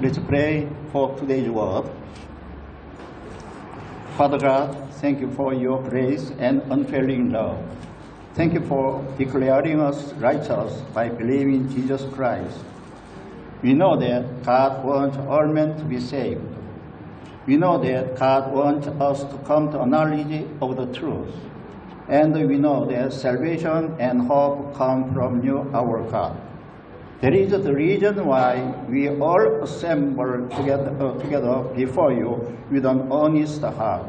Let's pray for today's word. Father God, thank you for your grace and unfailing love. Thank you for declaring us righteous by believing in Jesus Christ. We know that God wants all men to be saved. We know that God wants us to come to a knowledge of the truth. And we know that salvation and hope come from you, our God. That is the reason why we all assemble together before you with an honest heart.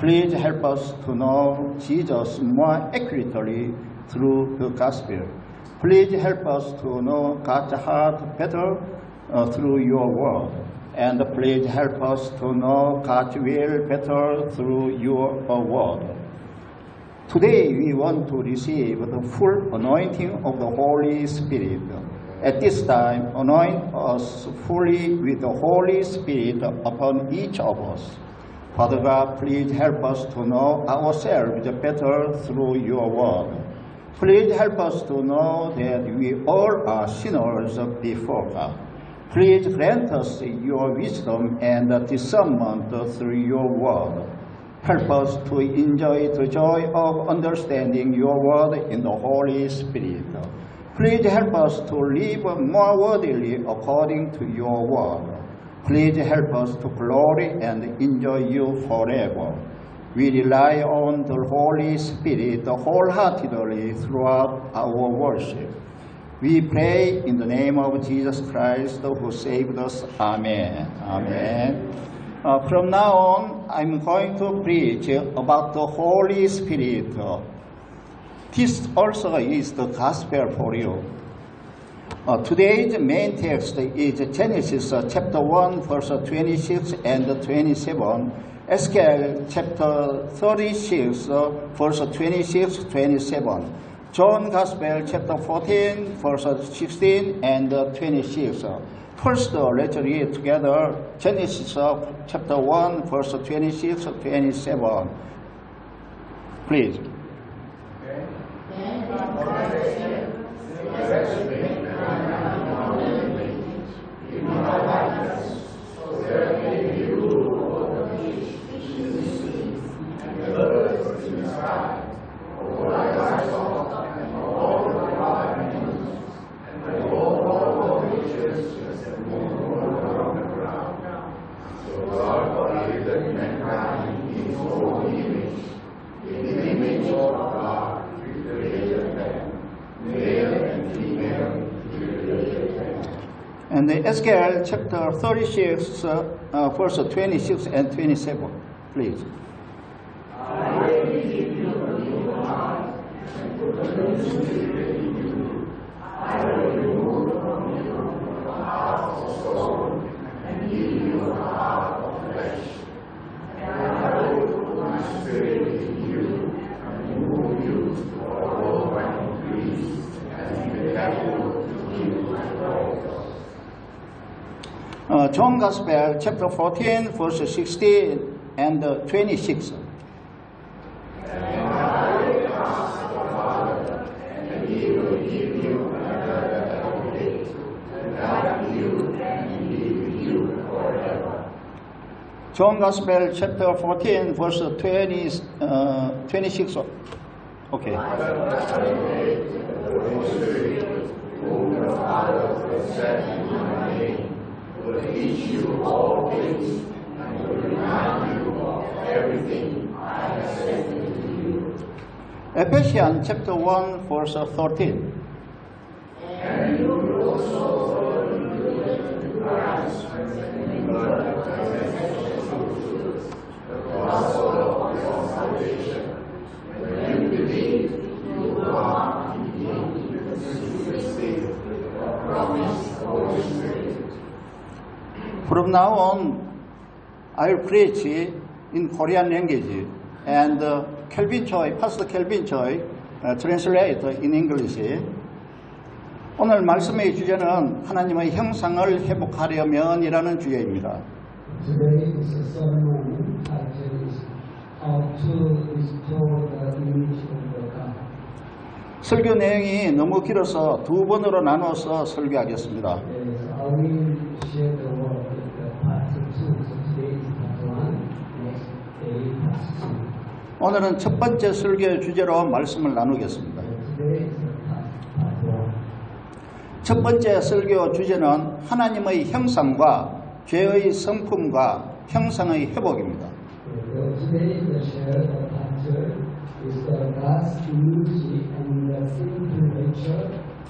Please help us to know Jesus more accurately through the gospel. Please help us to know God's heart better through your word. And please help us to know God's will better through your word. Today we want to receive the full anointing of the Holy Spirit. At this time, anoint us fully with the Holy Spirit upon each of us. Father God, please help us to know ourselves better through your word. Please help us to know that we all are sinners before God. Please grant us your wisdom and discernment through your word. Help us to enjoy the joy of understanding your word in the Holy Spirit. Please help us to live more worthily according to your word. Please help us to glory and enjoy you forever. We rely on the Holy Spirit wholeheartedly throughout our worship. We pray in the name of Jesus Christ who saved us. Amen. Amen. From now on, I'm going to preach about the Holy Spirit. This also is the gospel for you. Today's main text is Genesis chapter 1, verse 26 and 27, Ezekiel chapter 36, verse 26-27, John Gospel chapter 14, verse 16 and 26. First, let's read together Genesis chapter 1, verse 26-27. Please. And Ezekiel chapter 36, verse 26 and 27, please. I will give you a new heart and put a new spirit in you. I will remove from you the heart of stone and give you a heart of flesh. And I will put my spirit in you and move you to follow my increase and be careful to keep my laws. John Gospel chapter 14, verse 16 and 26. And I will ask the Father, and he will give you another advocate to guide you and be with you forever. John Gospel chapter 14, verse 26. Okay. Whom the Father will send in my name will teach you all things and will remind you of everything I have said to you. Ephesians chapter 1, verse 13. And you will also follow in Christ and learn the gospel of your salvation. When you believe, you will not begin to receive the promised Holy Spirit. From now on, I'll preach in Korean language, and Kelvin Choi, Pastor Kelvin Choi, translate in English. 오늘 말씀의 주제는 하나님의 형상을 회복하려면이라는 주제입니다. Today is a sermon title is How to Restore the Image of God. 설교 내용이 너무 길어서 두 번으로 나눠서 설교하겠습니다. I will share the word 오늘은 첫 번째 설교의 주제로 말씀을 나누겠습니다. Today is the part one. 첫 번째 설교 주제는 하나님의 형상과 죄의 성품과 형상의 회복입니다. Today the share of part is the God's image and the sinful nature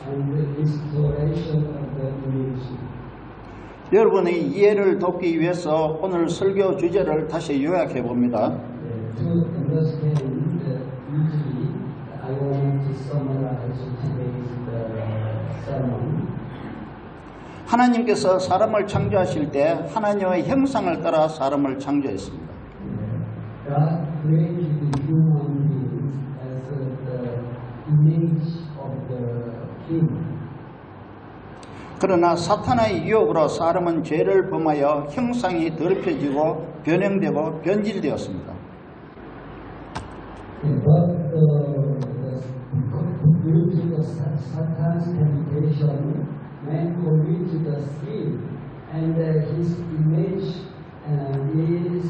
and the restoration of the image. 여러분의 이해를 돕기 위해서 오늘 설교 주제를 다시 요약해 봅니다. To understand easily, I want to summarize today's sermon. 하나님께서 사람을 창조하실 때 하나님의 형상을 따라 사람을 창조했습니다. God created the human beings as the image of the King. 그러나 사탄의 유혹으로 사람은 죄를 범하여 형상이 더럽혀지고 변형되고 변질되었습니다. But due to the Satan's temptation, man committed the sin, and his image is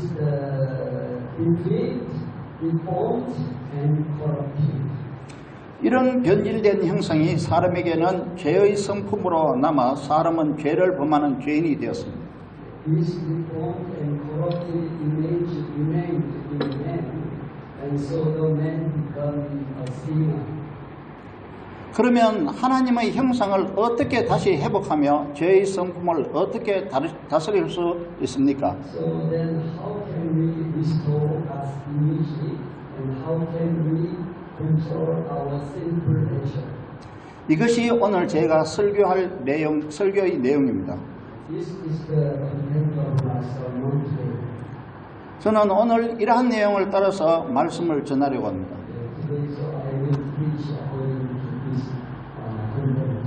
defeated, deformed, and corrupted. 이런 변질된 형상이 사람에게는 죄의 성품으로 남아 사람은 죄를 범하는 죄인이 되었습니다. This deformed and corrupted image remained in man, and so the man became a sinner. 그러면 하나님의 형상을 어떻게 다시 회복하며 죄의 성품을 어떻게 다스릴 수 있습니까? So then how can we restore God's image, and how can we control our sinful nature? 이것이 오늘 제가 설교할 설교의 내용입니다. This is the content of my sermon today. 저는 오늘 이러한 내용을 따라서 말씀을 전하려고 합니다. Today, so I will preach according to this content.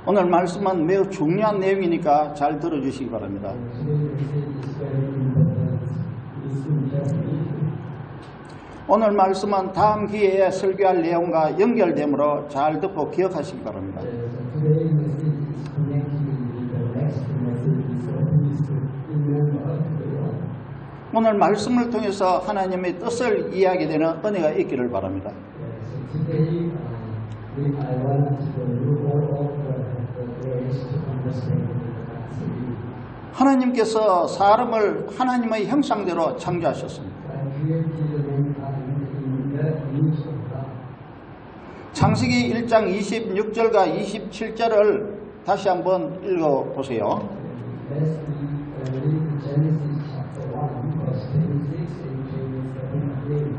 오늘 말씀은 매우 중요한 내용이니까 잘 들어주시기 바랍니다. Today's message is very important. Listen carefully. 오늘 말씀은 다음 기회에 설교할 내용과 연결되므로 잘 듣고 기억하시기 바랍니다. Today's message is connected with the next message, so please remember today on. 오늘 말씀을 통해서 하나님의 뜻을 이해하게 되는 은혜가 있기를 바랍니다. So today, I want to look all over the grace to understand God's will. 하나님께서 사람을 하나님의 형상대로 창조하셨습니다. God created mankind in the image of God. 창세기 1장 26절과 27절을 다시 한번 읽어보세요. Let's read Genesis chapter 1, verse 26 and 27 again.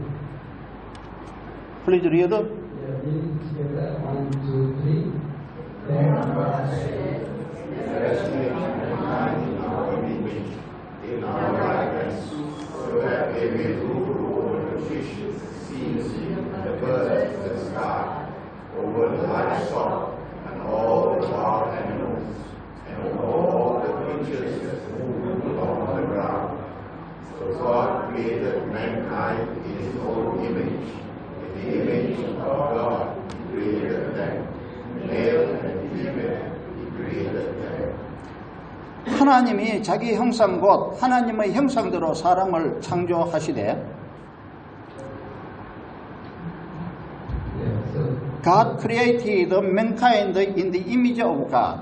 Please read. Read together, 1, 2, 3. Then God said, Let us make mankind in our image, in our likeness, so that they may rule over the fish, the seas, the birds of the sky, over the livestock, and all the wild animals, and over all the creatures that move along the ground. So God created mankind in His own image. In the image of God, He created them. Male and female, He created them. 하나님이 자기 형상 곧 하나님의 형상대로 사람을 창조하시되 God created mankind in the image of God.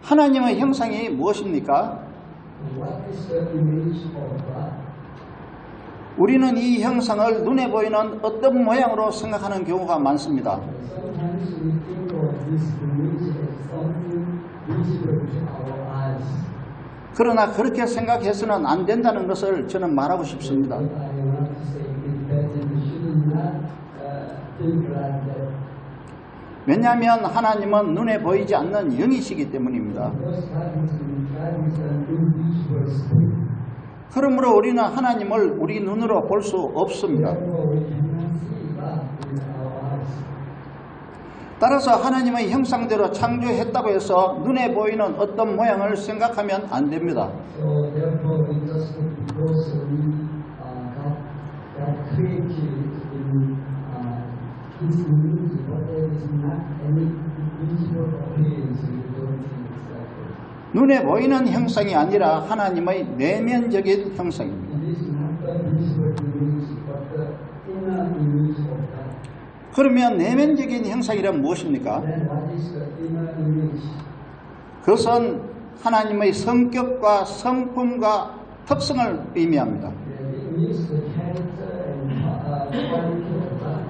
하나님의 형상이 무엇입니까? what is the image of God? 우리는 이 형상을 눈에 보이는 어떤 모양으로 생각하는 경우가 많습니다. Sometimes we think of this image as something visible to our eyes. 그러나 그렇게 생각해서는 안 된다는 것을 저는 말하고 싶습니다. But I want to say it that we should not think like that. 왜냐하면 하나님은 눈에 보이지 않는 영이시기 때문입니다. Because God is an invisible spirit. 그러므로 우리는 하나님을 우리 눈으로 볼 수 없습니다. Therefore, we cannot see God with our eyes. 따라서 하나님의 형상대로 창조했다고 해서 눈에 보이는 어떤 모양을 생각하면 안 됩니다. So therefore, we just because God created in His image, but there is not any visible appearance. We don't think it's like that. 눈에 보이는 형상이 아니라 하나님의 내면적인 형상입니다. It is not the visible image, but the inner image of God. 그러면 내면적인 형상이란 무엇입니까? Then what is the inner image? 그것은 하나님의 성격과 성품과 특성을 의미합니다. It means the character and quality of God.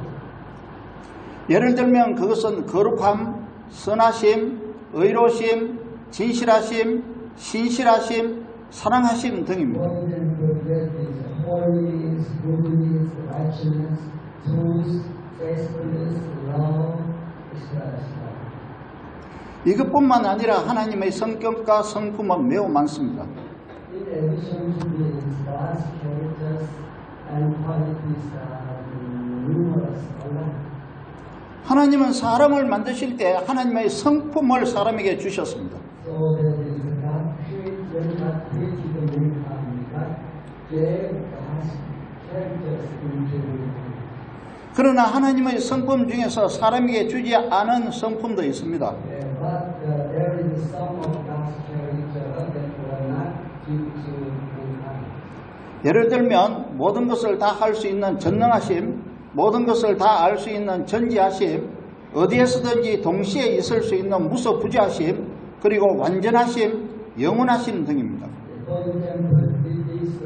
예를 들면 그것은 거룩함, 선하심, 의로심, 진실하심, 신실하심, 사랑하심 등입니다. What we can forget is holiness, goodness, righteousness, truth, faithfulness, love, etc. 이것뿐만 아니라 하나님의 성격과 성품은 매우 많습니다. In addition to these, God's characters and qualities are numerous. 하나님은 사람을 만드실 때 하나님의 성품을 사람에게 주셨습니다. So that is God created mankind. God gave God's characters into mankind. 그러나 하나님의 성품 중에서 사람에게 주지 않은 성품도 있습니다. But there is some of God's character that were not given to mankind. 예를 들면 모든 것을 다 할 수 있는 전능하심, 모든 것을 다 알 수 있는 전지하심, 어디에서든지 동시에 있을 수 있는 무소부지하심, 그리고 완전하심, 영원하심 등입니다. For example, it is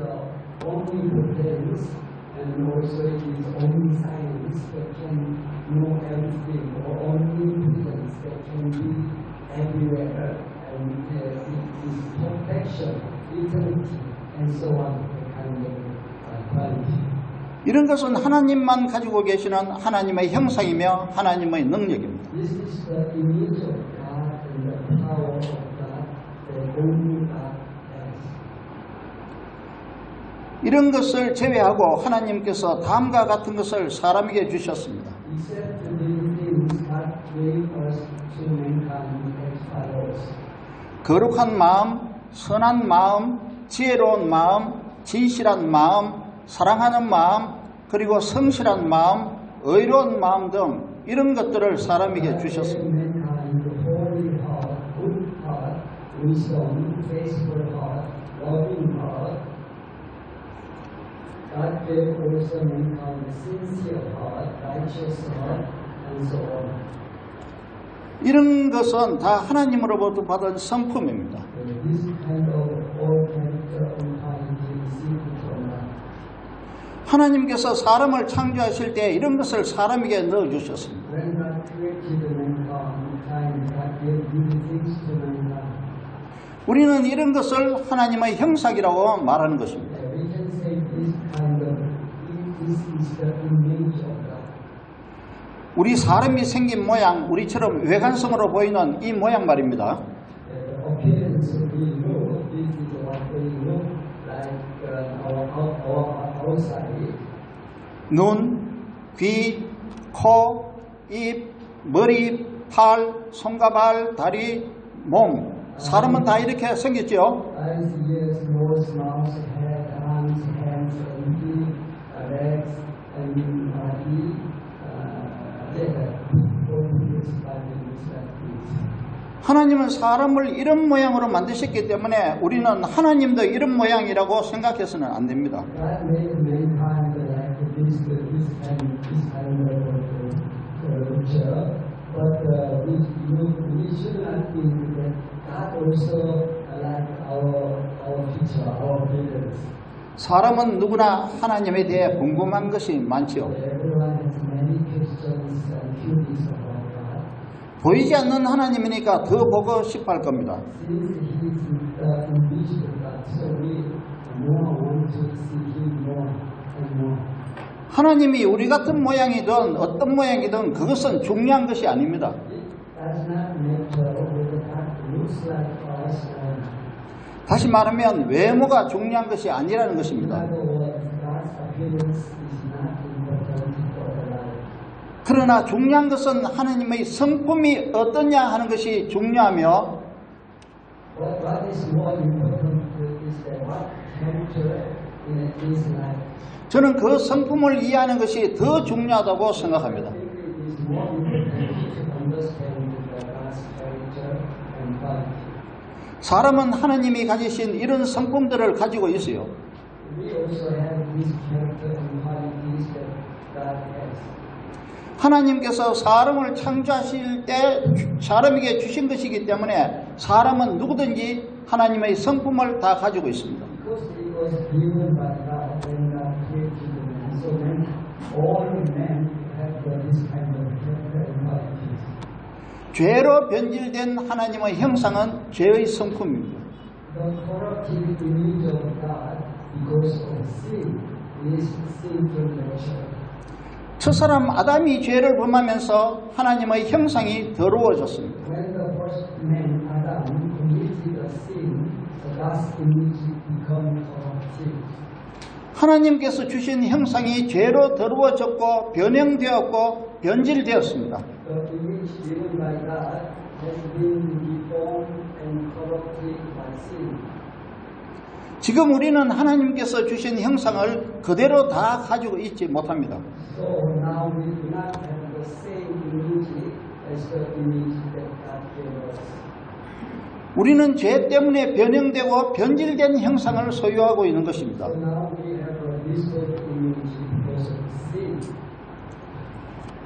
omnipotence and also it is omniscience that can know everything, or omnipotence that can be everywhere, and it is perfection, eternity, and so on, the kind of quality. 이런 것은 하나님만 가지고 계시는 하나님의 형상이며 하나님의 능력입니다. This is the image of God and the power of God that only God has. 이런 것을 제외하고 하나님께서 다음과 같은 것을 사람에게 주셨습니다. Except these things, God gave us to mankind as follows. 거룩한 마음, 선한 마음, 지혜로운 마음, 진실한 마음, 사랑하는 마음, 그리고 성실한 마음, 의로운 마음 등 이런 것들을 사람에게 주셨습니다. Mankind, holy heart, good heart, wisdom, faithful heart, loving heart. God gave also mankind sincere heart, righteous heart, and so on. 이런 것은 다 하나님으로부터 받은 성품입니다. This kind of all character and quality received from God. 하나님께서 사람을 창조하실 때 이런 것을 사람에게 넣어주셨습니다. When God created mankind, God gave these things to mankind. 우리는 이런 것을 하나님의 형상이라고 말하는 것입니다. We can say this kind of, this is the image of God. 우리 사람이 생긴 모양, 우리처럼 외관성으로 보이는 이 모양 말입니다. The appearance we look, this is what we look like our outside. 눈, 귀, 코, 입, 머리, 팔, 손과 발, 다리, 몸. 사람은 다 이렇게 생겼죠. Eyes, ears, nose, mouth, head, arms, hands, and feet, legs, and body. 하나님은 사람을 이런 모양으로 만드셨기 때문에 우리는 하나님도 이런 모양이라고 생각해서는 안 됩니다. God made mankind like this kind of picture, but we should not think that God also like our picture, our appearance. 사람은 누구나 하나님에 대해 궁금한 것이 많지요. Everyone has many questions and curious about God. 보이지 않는 하나님이니까 더 보고 싶어 할 겁니다. Since He is the invisible God, so we more want to see Him more and more. 하나님이 우리 같은 모양이든 어떤 모양이든 그것은 중요한 것이 아닙니다. It does not matter whether God looks like us or not. 다시 말하면 외모가 중요한 것이 아니라는 In 것입니다. other words, God's appearance is not important for the life. 그러나 중요한 것은 하나님의 성품이 어떠냐 하는 것이 중요하며 What is more important is that what character is like. 저는 그 성품을 이해하는 것이 더 중요하다고 생각합니다. I think it is more important to understand God's character and quality. 사람은 하나님이 가지신 이런 성품들을 가지고 있어요. We also have these character and qualities that God has. 하나님께서 사람을 창조하실 때 사람에게 주신 것이기 때문에 사람은 누구든지 하나님의 성품을 다 가지고 있습니다. Because it was given by God when God created man, so then all men have this kind of character and qualities. 죄로 변질된 하나님의 형상은 죄의 성품입니다. The corruptive image of God because of sin is sinful nature. 첫사람 아담이 죄를 범하면서 하나님의 형상이 더러워졌습니다. When the first man Adam committed a sin, God's image became corruptive. 하나님께서 주신 형상이 죄로 더러워졌고 변형되었고 변질되었습니다. The image given by God has been deformed and corrupted by sin. 지금 우리는 하나님께서 주신 형상을 그대로 다 가지고 있지 못합니다. So now we do not have the same image as the image that God gave us. 우리는 죄 때문에 변형되고 변질된 형상을 소유하고 있는 것입니다. So now we have a distorted image because of sin.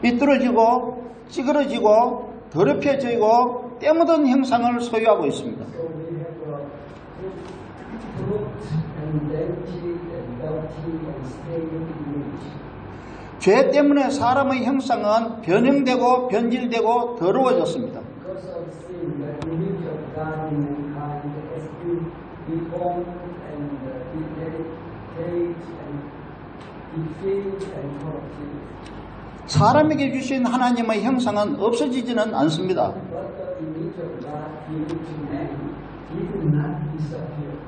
삐뚤어지고 찌그러지고 더럽혀지고 때묻은 형상을 소유하고 있습니다. So we have a crooked and empty and dirty and stained image. 죄 때문에 사람의 형상은 변형되고 변질되고 더러워졌습니다. Because of sin, the image of God in mankind has been deformed and deteriorated and defaced and corrupted. 사람에게 주신 하나님의 형상은 없어지지는 않습니다. But the image of God given to man did not disappear.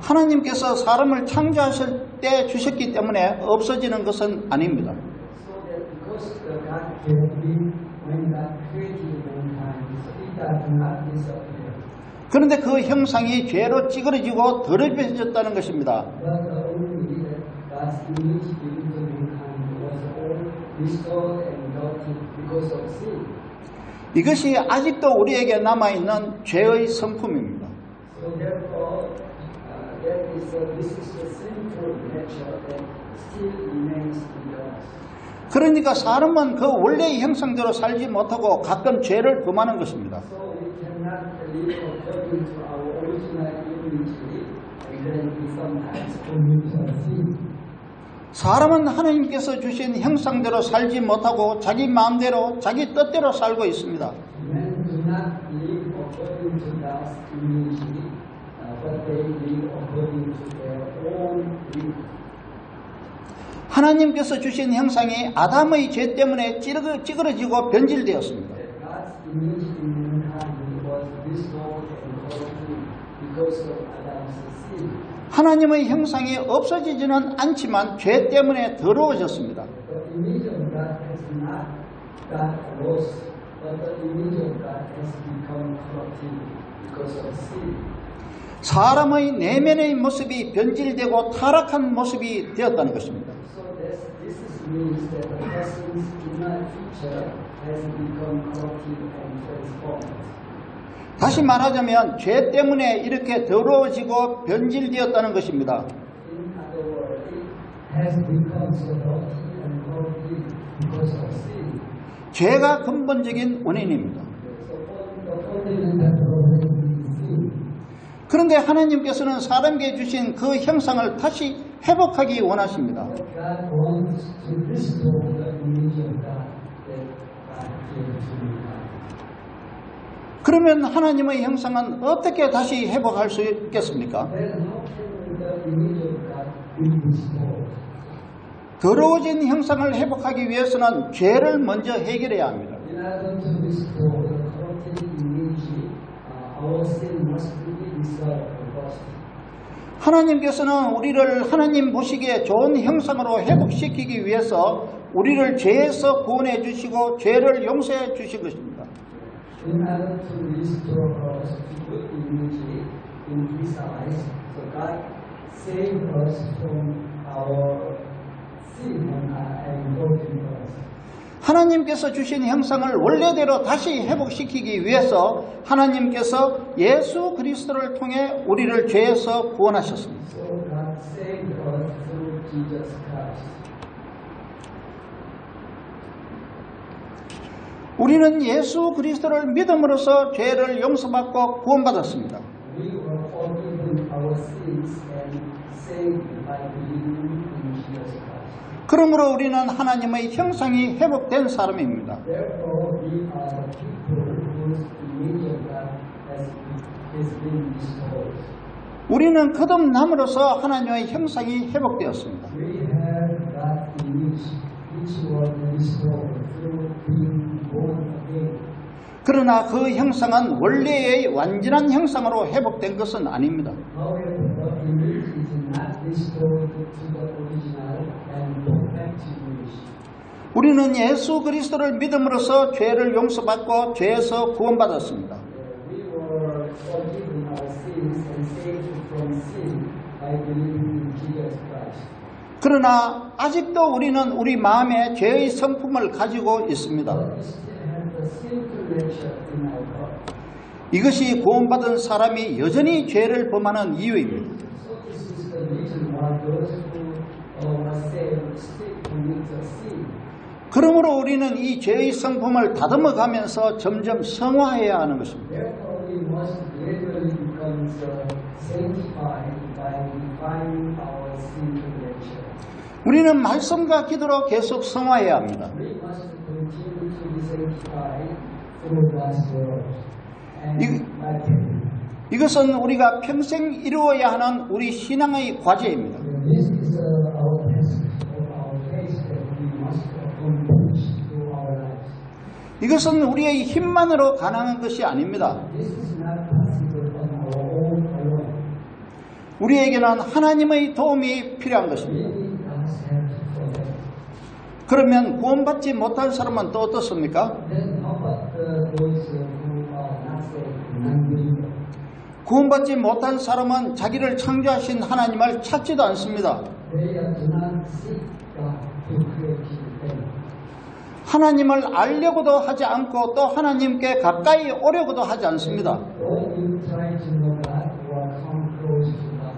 하나님께서 사람을 창조하실 때 주셨기 때문에 없어지는 것은 아닙니다. So that because the God gave him when God created mankind, it does not disappear. 그런데 그 형상이 죄로 찌그러지고 더럽혀졌다는 것입니다. But the only that God's image given to mankind was all restored and dirty because of sin. 이것이 아직도 우리에게 남아있는 죄의 성품입니다. So therefore, this is the sinful nature that still remains in us. 그러니까 사람은 그 원래의 형상대로 살지 못하고 가끔 죄를 범하는 것입니다. So we cannot live according to our original image, and then we sometimes commit a sin. 사람은 하나님께서 주신 형상대로 살지 못하고 자기 마음대로 자기 뜻대로 살고 있습니다. Men do not live according to God's image, but they live according to their own will. 하나님께서 주신 형상이 아담의 죄 때문에 찌그러지고 변질되었습니다. God's image in mankind was restored and corrupted because of Adam's sin. 하나님의 형상이 없어지지는 않지만 죄 때문에 더러워졌습니다. The image of God has not got lost, but the image of God has become corrupted because of sin. 사람의 내면의 모습이 변질되고 타락한 모습이 되었다는 것입니다. So this means that the person's inner feature has become corrupted and transformed. 다시 말하자면 죄 때문에 이렇게 더러워지고 변질되었다는 것입니다. In other words, it has become so dirty and corrupted because of sin. 죄가 근본적인 원인입니다. So the fundamental problem is sin. 그런데 하나님께서는 사람에게 주신 그 형상을 다시 회복하기 원하십니다. God wants to restore the image of God that God gave to mankind. 그러면 하나님의 형상은 어떻게 다시 회복할 수 있겠습니까? Then how can the image of God be restored? 더러워진 형상을 회복하기 위해서는 죄를 먼저 해결해야 합니다. In order to restore the corrupted image, our sin must be restored first. 하나님께서는 우리를 하나님 보시기에 좋은 형상으로 회복시키기 위해서 우리를 죄에서 구원해 주시고 죄를 용서해 주신 것입니다. In order to restore us to good image in His eyes, so God saved us from our sin and broken us. 하나님께서 주신 형상을 원래대로 다시 회복시키기 위해서 하나님께서 예수 그리스도를 통해 우리를 죄에서 구원하셨습니다. So God saved us through Jesus Christ. 우리는 예수 그리스도를 믿음으로써 죄를 용서받고 구원받았습니다. We were forgiven our sins and saved by believing in Jesus Christ. 그러므로 우리는 하나님의 형상이 회복된 사람입니다. Therefore, we are the people whose image of God has been restored. 우리는 거듭남으로써 하나님의 형상이 회복되었습니다. We have that image which was restored through being born again. 그러나 그 형상은 원래의 완전한 형상으로 회복된 것은 아닙니다. However, the image is not restored to the original and perfect image. 우리는 예수 그리스도를 믿음으로써 죄를 용서받고 죄에서 구원받았습니다. We were forgiven our sins and saved from sin by believing in Jesus Christ. 그러나 아직도 우리는 우리 마음에 죄의 성품을 가지고 있습니다. But we still have the sinful nature in our heart. 이것이 구원받은 사람이 여전히 죄를 범하는 이유입니다. So this is the reason why those who are saved still commit the sin. 그러므로 우리는 이 죄의 성품을 다듬어가면서 점점 성화해야 하는 것입니다. Therefore, we must gradually become sanctified by refining our sinful nature. 우리는 말씀과 기도로 계속 성화해야 합니다. We must continue to be sanctified through God's word and by prayer. 이것은 우리가 평생 이루어야 하는 우리 신앙의 과제입니다. This is our task of our faith that we must accomplish through our lives. 이것은 우리의 힘만으로 가능한 것이 아닙니다. This is not possible on our own alone. 우리에게는 하나님의 도움이 필요한 We 것입니다. need God's help for that. 그러면 구원받지 못한 사람은 또 어떻습니까? Then how about those who are not saved, non-believer? 구원받지 못한 사람은 자기를 창조하신 하나님을 찾지도 않습니다. They do not seek God to create them. 하나님을 알려고도 하지 않고 또 하나님께 가까이 오려고도 하지 않습니다. Don't even try to know God or come close to God.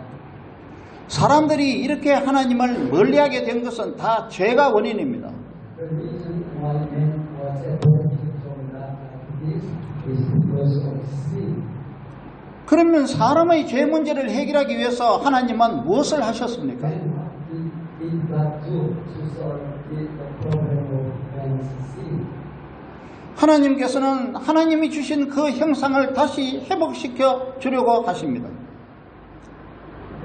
사람들이 이렇게 하나님을 멀리하게 된 것은 다 죄가 원인입니다. The reason why men were separated from God like this is because of sin. 그러면 사람의 죄 문제를 해결하기 위해서 하나님은 무엇을 하셨습니까? Then what did God do to solve the problem of man's sin? 하나님께서는 하나님이 주신 그 형상을 다시 회복시켜 주려고 하십니다.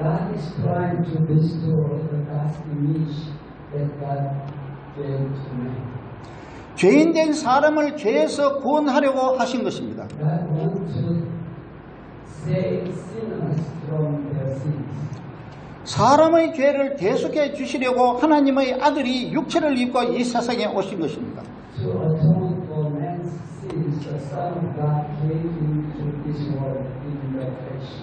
God is trying to restore the God's image that God gave to man. 죄인된 사람을 죄에서 구원하려고 하신 것입니다. God wants to save sinners from their sins. 사람의 죄를 대속해 주시려고 하나님의 아들이 육체를 입고 이 세상에 오신 것입니다. To atone for man's sins, the Son of God came into this world in the flesh.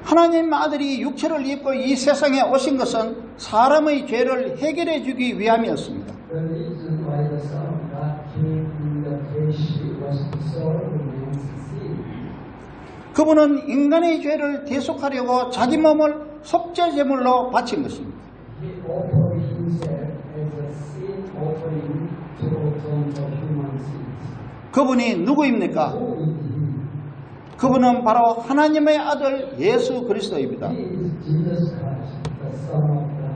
하나님 아들이 육체를 입고 이 세상에 오신 것은 사람의 죄를 해결해 주기 위함이었습니다. The reason why the Son of God came in the flesh was to solve man's sin. 그분은 인간의 죄를 대속하려고 자기 몸을 속죄제물로 바친 것입니다. He offered himself as a sin offering to atone for human sins. 그분이 누구입니까? Who is he? 그분은 바로 하나님의 아들 예수 그리스도입니다. He is Jesus Christ, the Son of God.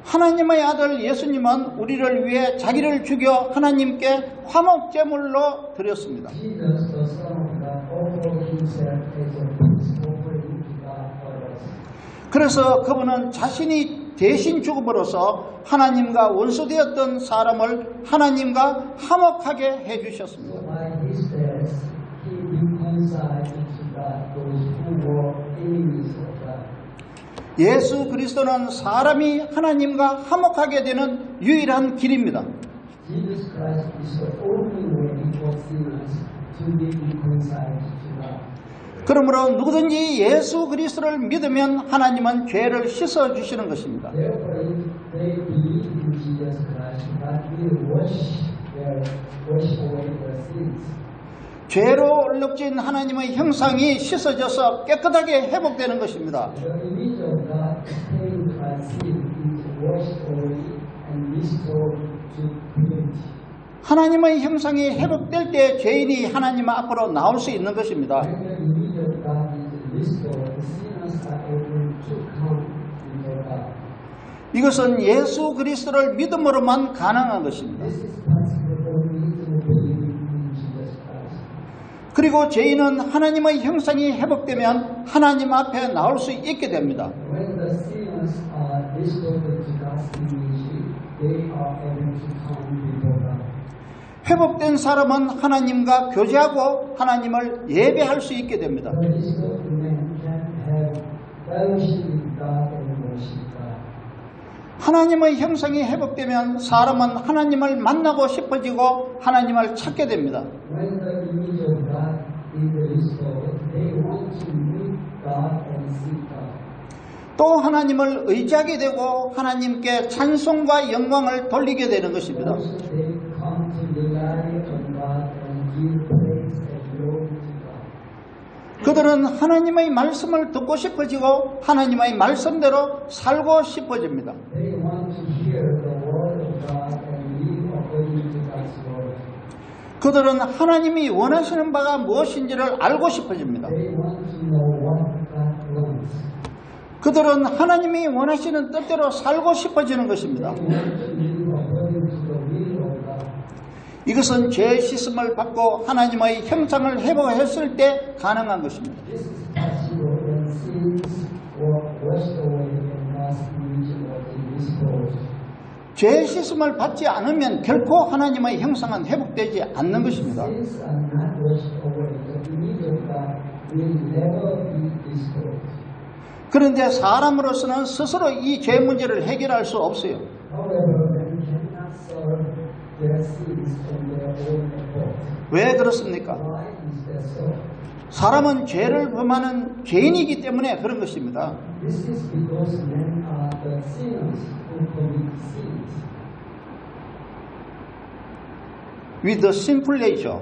하나님의 아들 예수님은 우리를 위해 자기를 죽여 하나님께 화목제물로 드렸습니다. Jesus, the Son of God, offered himself as a peace offering to God for us. 그래서 그분은 자신이 대신 죽음으로써 하나님과 원수되었던 사람을 하나님과 화목하게 해주셨습니다. So by his death, he reconciled to God those who were enemies of God. 예수 그리스도는 사람이 하나님과 화목하게 되는 유일한 길입니다. Jesus Christ is the only way for sinners to be reconciled to God. 그러므로 누구든지 예수 그리스도를 믿으면 하나님은 죄를 씻어 주시는 것입니다. Therefore, if they believe in Jesus Christ, God will wash away their sins. 죄로 얼룩진 하나님의 형상이 씻어져서 깨끗하게 회복되는 것입니다. The image of God stained by sin is washed away and restored to purity. 하나님의 형상이 회복될 때 죄인이 하나님 앞으로 나올 수 있는 것입니다. When the image of God is restored, the sinners are able to come before God. 이것은 예수 그리스도를 믿음으로만 가능한 것입니다. This is possible only through believing in Jesus Christ. 그리고 죄인은 하나님의 형상이 회복되면 하나님 앞에 나올 수 있게 됩니다. When the sinners are restored to God's image, they are able to come before God. 회복된 사람은 하나님과 교제하고 하나님을 예배할 수 있게 됩니다. The restored man can have fellowship with God and worship God. 하나님의 형상이 회복되면 사람은 하나님을 만나고 싶어지고 하나님을 찾게 됩니다. When the image of God is restored, they want to meet God and seek God. 또 하나님을 의지하게 되고 하나님께 찬송과 영광을 돌리게 되는 것입니다. Also, they come to rely on God and give praise and glory to God. 그들은 하나님의 말씀을 듣고 싶어지고 하나님의 말씀대로 살고 싶어집니다. They want to hear the word of God and live according to God's word. 그들은 하나님이 원하시는 바가 무엇인지를 알고 싶어집니다. They want to know what God wants. 그들은 하나님이 원하시는 뜻대로 살고 싶어지는 것입니다. They want to live according to the will of God. 이것은 죄 씻음을 받고 하나님의 형상을 회복했을 때 가능한 것입니다. This is possible when sins were washed away and God's image was restored. 죄 씻음을 받지 않으면 결코 하나님의 형상은 회복되지 않는 것입니다. Sins are not washed away. The image of God will never be restored. 그런데 사람으로서는 스스로 이 죄 문제를 해결할 수 없어요. However, man cannot solve their sins on their own effort. 왜 그렇습니까? Why is that so? 사람은 죄를 범하는 죄인이기 때문에 그런 것입니다. This is because men are the sinners who commit sins. With the sinful nature.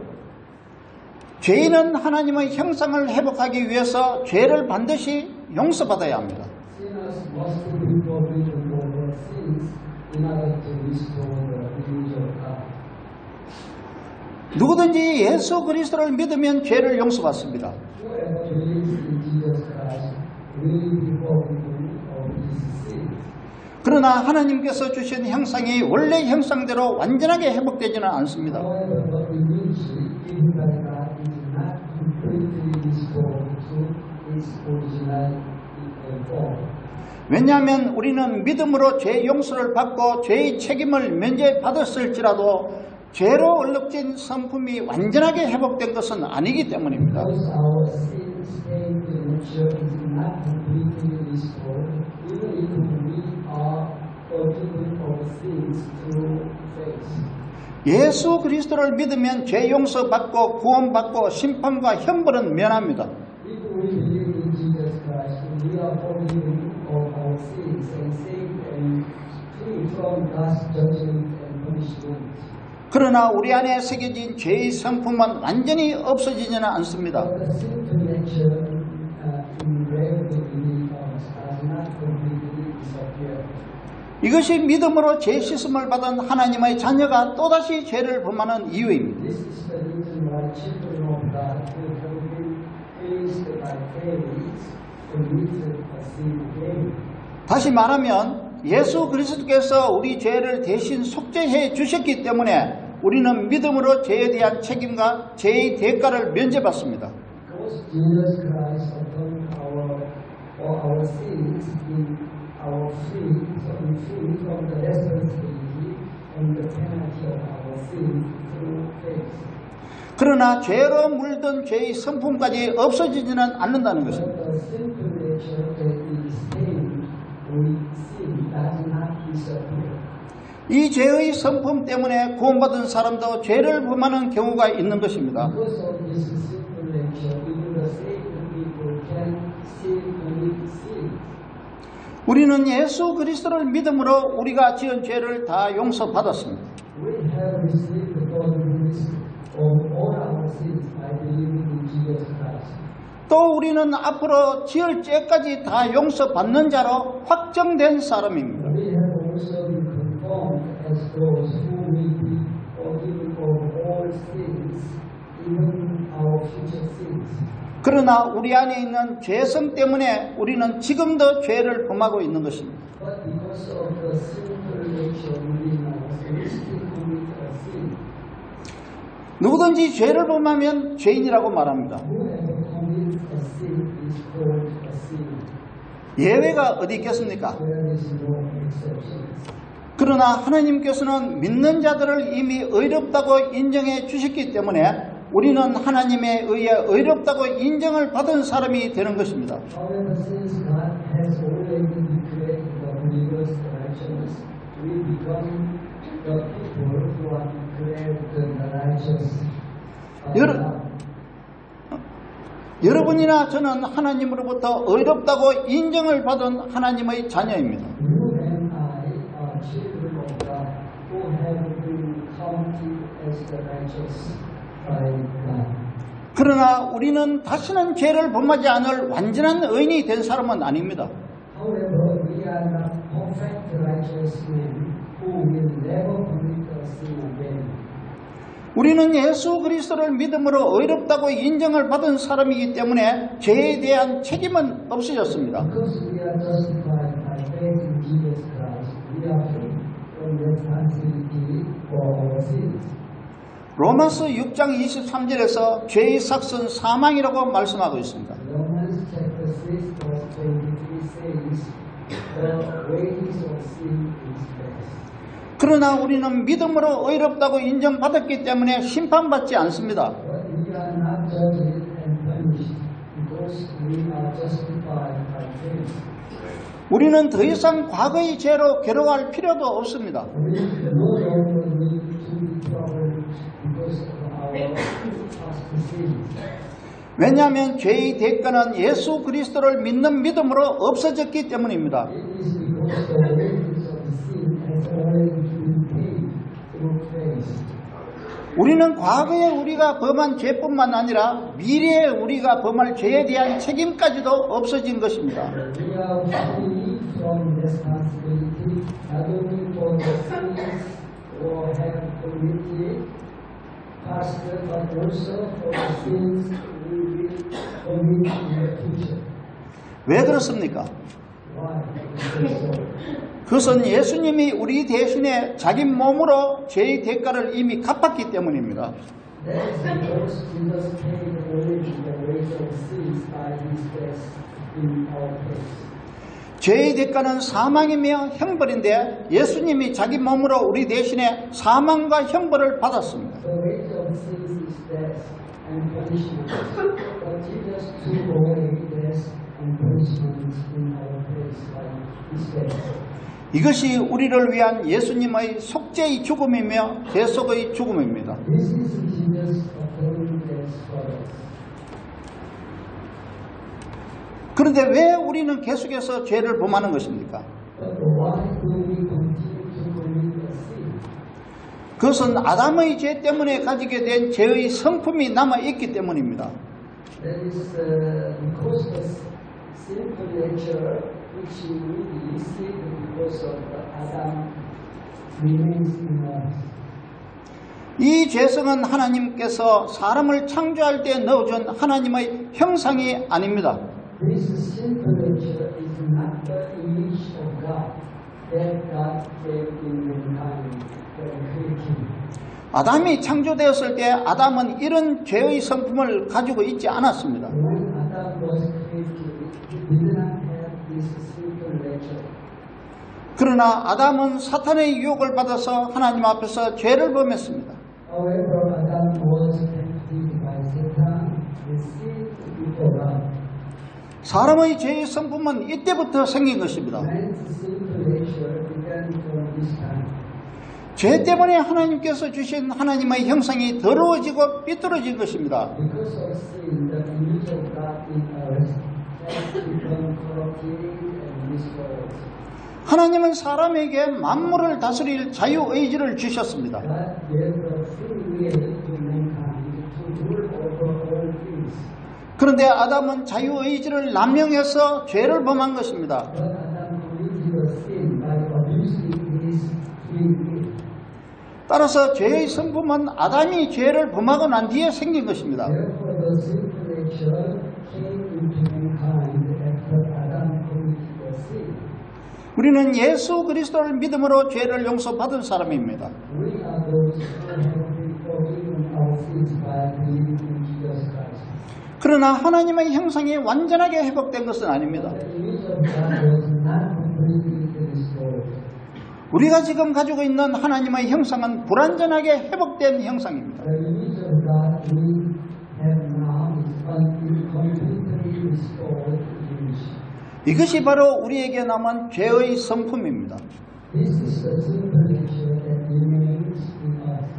죄인은 하나님의 형상을 회복하기 위해서 죄를 반드시 용서받아야 합니다. Sinners must be forgiven for their sins in order to restore the image of God. 누구든지 예수 그리스도를 믿으면 죄를 용서받습니다. Whoever believes in Jesus Christ will be forgiven of his sins. 그러나 하나님께서 주신 형상이 원래 형상대로 완전하게 회복되지는 않습니다. However, the image given by God is not completely restored to its original form. 왜냐하면 우리는 믿음으로 죄 용서를 받고 죄의 책임을 면제받았을지라도 죄로 얼룩진 성품이 완전하게 회복된 것은 아니기 때문입니다. Because our sin-stained nature is not completely restored, even if we are forgiven of sins through faith. 예수 그리스도를 믿으면 죄 용서받고 구원받고 심판과 형벌은 면합니다. If we believe in Jesus Christ, we are forgiven of our sins and saved and free from God's judgment and punishment. 그러나 우리 안에 새겨진 죄의 성품은 완전히 없어지지는 않습니다. But the sinful nature engraved in us does not completely disappear. 이것이 믿음으로 죄 씻음을 받은 하나님의 자녀가 또다시 죄를 범하는 이유입니다. This is the reason why children of God who have been raised by faith commit a sin again. 다시 말하면 예수 그리스도께서 우리 죄를 대신 속죄해 주셨기 때문에 우리는 믿음으로 죄에 대한 책임과 죄의 대가를 면제받습니다. Because Jesus Christ atoned for our sins in our free from the responsibility and the penalty of our sin through faith. 그러나 죄로 물든 죄의 성품까지 없어지지는 않는다는 것입니다. But the sinful nature that is stained with sin does not disappear. 이 죄의 성품 때문에 구원받은 사람도 죄를 범하는 경우가 있는 것입니다. Because of this sinful nature, even the saved people can still commit sin. 우리는 예수 그리스도를 믿음으로 우리가 지은 죄를 다 용서받았습니다. We have received the forgiveness of all our sins by believing in Jesus Christ. 또 우리는 앞으로 지을 죄까지 다 용서받는 자로 확정된 사람입니다. We have also been confirmed as those who will be forgiven our future sins. 그러나 우리 안에 있는 죄성 때문에 우리는 지금도 죄를 범하고 있는 것입니다. But because of the sinful nature within us, we still commit a sin. 누구든지 죄를 범하면 죄인이라고 말합니다. Whoever commits a sin is called a sinner. 예외가 어디 있겠습니까? There is no exceptions. 그러나 하나님께서는 믿는 자들을 이미 의롭다고 인정해 주셨기 때문에 우리는 하나님에 의해 의롭다고 인정을 받은 사람이 되는 것입니다. However, since God has already declared the believers righteous, we become the people who are declared the righteous. 여러분이나 저는 하나님으로부터 의롭다고 인정을 받은 하나님의 자녀입니다. You and I are children of God who have been counted as the righteous by God. 그러나 우리는 다시는 죄를 범하지 않을 완전한 의인이 된 사람은 아닙니다. However, we are not perfect righteous men who will never commit a sin again. 우리는 예수 그리스도를 믿음으로 의롭다고 인정을 받은 사람이기 때문에 죄에 대한 책임은 없어졌습니다. Because we are justified by faith in Jesus Christ, we are free from responsibility for our sins. 로마서 6장 23절에서 죄의 삭은 사망이라고 말씀하고 있습니다. Romans chapter 6 verse 23 says, the wages of sin is death. 그러나 우리는 믿음으로 의롭다고 인정받았기 때문에 심판받지 않습니다. But we are not judged and punished because we are justified by faith. 우리는 더 이상 과거의 죄로 괴로워할 필요도 없습니다. We no longer need to be troubled because of our past sins. 왜냐하면 죄의 대가는 예수 그리스도를 믿는 믿음으로 없어졌기 때문입니다. It is because the wages of sin has already been paid through faith. 우리는 과거에 우리가 범한 죄뿐만 아니라 미래에 우리가 범할 죄에 대한 책임까지도 없어진 것입니다. We are free from responsibility not only for the sins or have committed past, but also for the sins we will commit in the future. 왜 그렇습니까? Why? Because 그것은 예수님이 우리 대신에 자기 몸으로 죄의 대가를 이미 갚았기 때문입니다. that is because Jesus paid already the wage of sins by his death in our place. 죄의 대가는 사망이며 형벌인데 예수님이 자기 몸으로 우리 대신에 사망과 형벌을 받았습니다. The wage of sins is death and punishment, but Jesus took away death and punishment in our place by his death. 이것이 우리를 위한 예수님의 속죄의 죽음이며 대속의 죽음입니다. This is Jesus' atoning death for us. 그런데 왜 우리는 계속해서 죄를 범하는 것입니까? But why do we continue to commit a sin? 그것은 아담의 죄 때문에 가지게 된 죄의 성품이 남아있기 때문입니다. That is because the sinful nature which we receive because of Adam remains in us. 이 죄성은 하나님께서 사람을 창조할 때 넣어준 하나님의 형상이 아닙니다. This sinful nature is not the image of God that God gave in mankind when creating. 아담이 창조되었을 때 아담은 이런 죄의 성품을 가지고 있지 않았습니다. When Adam was created, he did not have this sinful nature. 그러나 아담은 사탄의 유혹을 받아서 하나님 앞에서 죄를 범했습니다. However, Adam was tempted by Satan and sinned before God. 사람의 죄의 성품은 이때부터 생긴 것입니다. Man's sinful nature began from this time. 죄 때문에 하나님께서 주신 하나님의 형상이 더러워지고 삐뚤어진 것입니다. Because of sin, the image of God in us has become corrupted and destroyed. 하나님은 사람에게 만물을 다스릴 자유의지를 주셨습니다. God gave the free will to mankind to rule over all things. 그런데 아담은 자유의지를 남용해서 죄를 범한 것입니다. But Adam committed a sin by abusing his free will. 따라서 죄의 성품은 아담이 죄를 범하고 난 뒤에 생긴 것입니다. Therefore, the sinful nature came into mankind after Adam committed the sin. 우리는 예수 그리스도를 믿음으로 죄를 용서받은 사람입니다. We are those who have been forgiven our sins by believing in Jesus Christ. 그러나 하나님의 형상이 완전하게 회복된 것은 아닙니다. The image of God was not completely restored. 우리가 지금 가지고 있는 하나님의 형상은 불완전하게 회복된 형상입니다. The image of God we have now is incompletely restored image. 이것이 바로 우리에게 남은 죄의 성품입니다. This is the sinful nature that remains in us.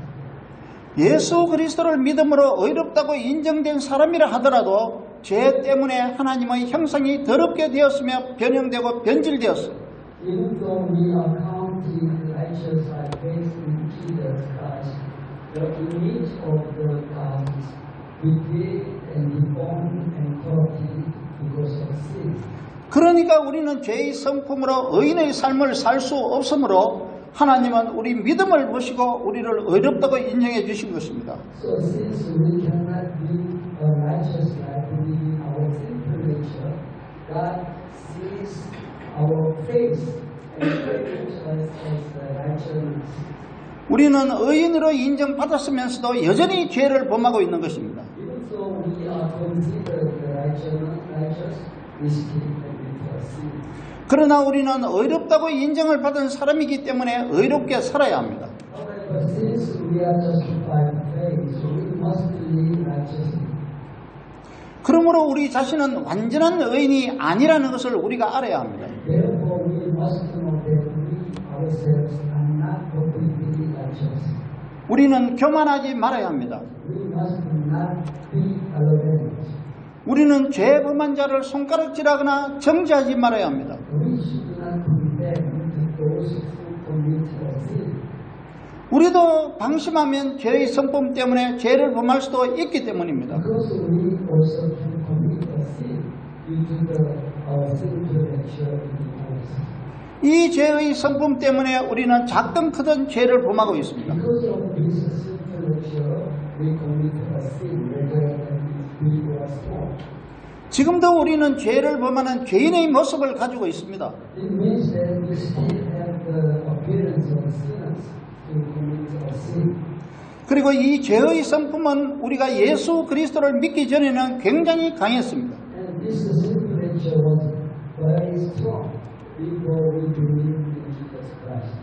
예수 그리스도를 믿음으로 의롭다고 인정된 사람이라 하더라도 죄 때문에 하나님의 형상이 더럽게 되었으며 변형되고 변질되었어요. Even though we are counted righteous by faith in Jesus Christ, the image of the God is betrayed and deformed and corrupted because of sin. 그러니까 우리는 죄의 성품으로 의인의 삶을 살 수 없으므로 하나님은 우리 믿음을 보시고 우리를 의롭다고 인정해 주신 것입니다. So since we cannot live a righteous life within our sinful nature, God sees our face and treats us as righteousness. 우리는 의인으로 인정받았으면서도 여전히 죄를 범하고 있는 것입니다. Even though we are considered righteous, we still commit sin. 그러나 우리는 의롭다고 인정을 받은 사람이기 때문에 의롭게 살아야 합니다. However, since we are justified by faith, we must live righteously. 그러므로 우리 자신은 완전한 의인이 아니라는 것을 우리가 알아야 합니다. Therefore, we must know that we ourselves are not completely righteous. 우리는 교만하지 말아야 합니다. We must not be arrogant. 우리는 죄 범한 자를 손가락질하거나 정죄하지 말아야 합니다. We should not condemn those who commit a sin. 우리도 방심하면 죄의 성품 때문에 죄를 범할 수도 있기 때문입니다. Because we also can commit a sin due to our sinful nature in us. 이 죄의 성품 때문에 우리는 작든 크든 죄를 범하고 있습니다. Because of this sinful nature, we commit a sin, whether it is big or small. 지금도 우리는 죄를 범하는 죄인의 모습을 가지고 있습니다. It means that we still have the appearance of sinners to commit a sin. 그리고 이 죄의 성품은 우리가 예수 그리스도를 믿기 전에는 굉장히 강했습니다. And this sinful nature was very strong before we believed in Jesus Christ.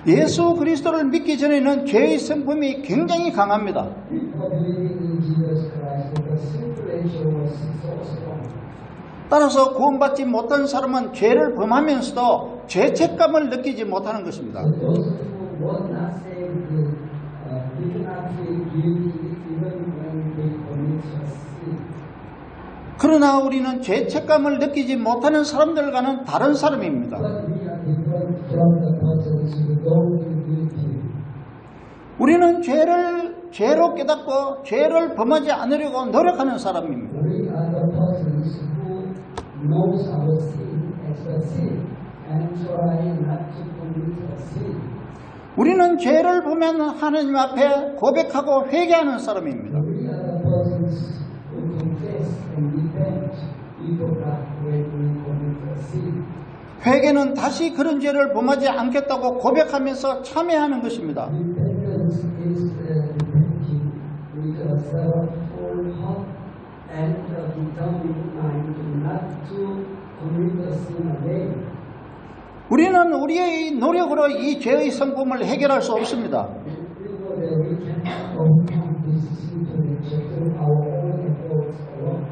예수 그리스도를 믿기 전에는 죄의 성품이 굉장히 강합니다. Before believing in Jesus Christ, the sinful nature was so strong. 따라서 구원받지 못한 사람은 죄를 범하면서도 죄책감을 느끼지 못하는 것입니다. So those who were not saved did not feel guilty even when they commit a sin. 그러나 우리는 죄책감을 느끼지 못하는 사람들과는 다른 사람입니다. But we are different from the persons who don't feel guilty. 우리는 죄로 깨닫고 죄를 범하지 않으려고 노력하는 사람입니다. We are the persons who knows our sin as a sin and try not to commit a sin. 우리는 죄를 보면 하나님 앞에 고백하고 회개하는 사람입니다. We are the persons who confess and repent before God when we commit a sin. 회개는 다시 그런 죄를 범하지 않겠다고 고백하면서 참회하는 것입니다. Repentance is repenting with a sorrowful heart and a determined mind not to commit a sin again. 우리는 우리의 노력으로 이 죄의 성품을 해결할 수 없습니다. We know that we cannot overcome this sinful nature through our own efforts alone.